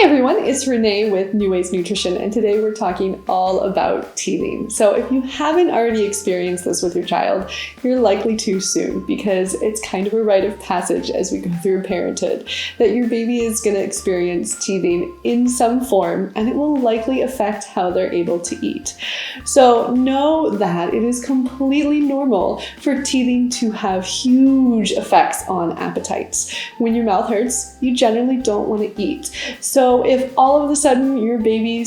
Everyone, it's Renee with New Ways Nutrition, and today we're talking all about teething. So if you haven't already experienced this with your child, you're likely too soon, because it's kind of a rite of passage as we go through parenthood that your baby is going to experience teething in some form, and it will likely affect how they're able to eat. So know that it is completely normal for teething to have huge effects on appetites. When your mouth hurts, you generally don't want to eat. So if all of a sudden your baby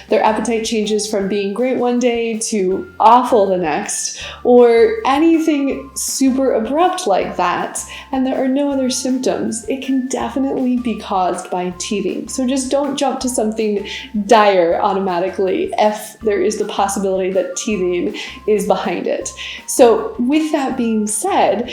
their appetite changes from being great one day to awful the next, or anything super abrupt like that, and there are no other symptoms, it can definitely be caused by teething. So just don't jump to something dire automatically if there is the possibility that teething is behind it. So with that being said,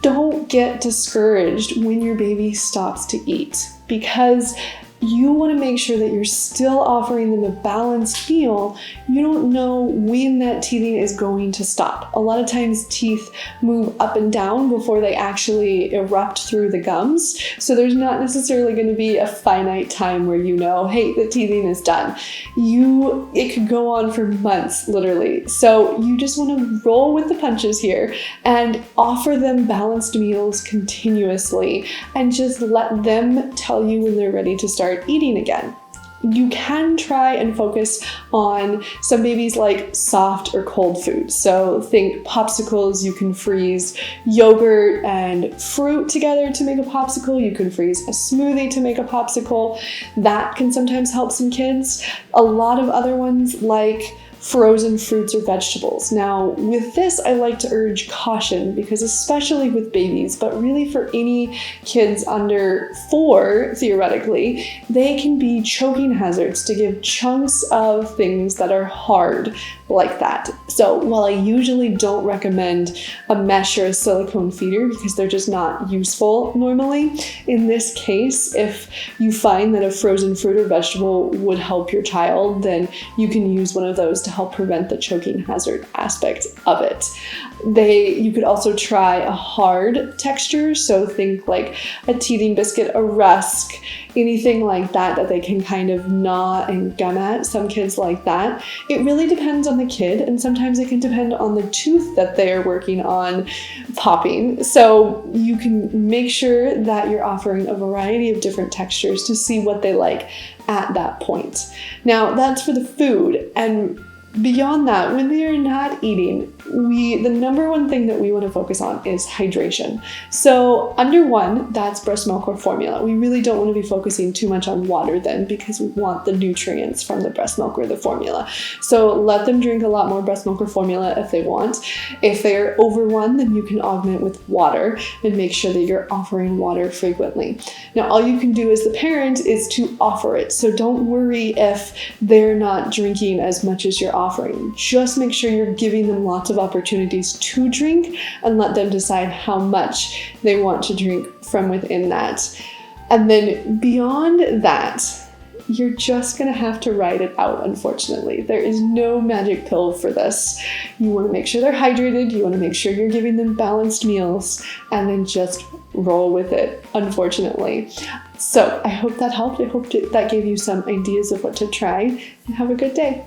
don't get discouraged when your baby stops to eat, because you want to make sure that you're still offering them a balanced meal. You don't know when that teething is going to stop. A lot of times teeth move up and down before they actually erupt through the gums. So there's not necessarily going to be a finite time where you know, hey, the teething is done. It could go on for months, literally. So you just want to roll with the punches here and offer them balanced meals continuously, and just let them tell you when they're ready to start eating again. You can try and focus on some babies like soft or cold food. So think popsicles. You can freeze yogurt and fruit together to make a popsicle. You can freeze a smoothie to make a popsicle. That can sometimes help some kids. A lot of other ones like frozen fruits or vegetables. Now, with this, I like to urge caution, because especially with babies, but really for any kids under 4, theoretically, they can be choking hazards to give chunks of things that are hard like that. So while I usually don't recommend a mesh or a silicone feeder because they're just not useful normally, in this case, if you find that a frozen fruit or vegetable would help your child, then you can use one of those to help prevent the choking hazard aspect of it. You could also try a hard texture, so think like a teething biscuit, a rusk, anything like that they can kind of gnaw and gum at. Some kids like that. It really depends on the kid, and sometimes it can depend on the tooth that they are working on popping. So you can make sure that you're offering a variety of different textures to see what they like at that point. Now, that's for the food. And beyond that, when they are not eating, the number one thing that we want to focus on is hydration. So under 1, that's breast milk or formula. We really don't want to be focusing too much on water then, because we want the nutrients from the breast milk or the formula. So let them drink a lot more breast milk or formula if they want. If they're over 1, then you can augment with water and make sure that you're offering water frequently. Now, all you can do as the parent is to offer it. So don't worry if they're not drinking as much as you're offering. Just make sure you're giving them lots of opportunities to drink, and let them decide how much they want to drink from within that. And then beyond that, you're just going to have to ride it out, unfortunately. There is no magic pill for this. You want to make sure they're hydrated, you want to make sure you're giving them balanced meals, and then just roll with it, unfortunately. So I hope that helped. I hope that gave you some ideas of what to try, and have a good day.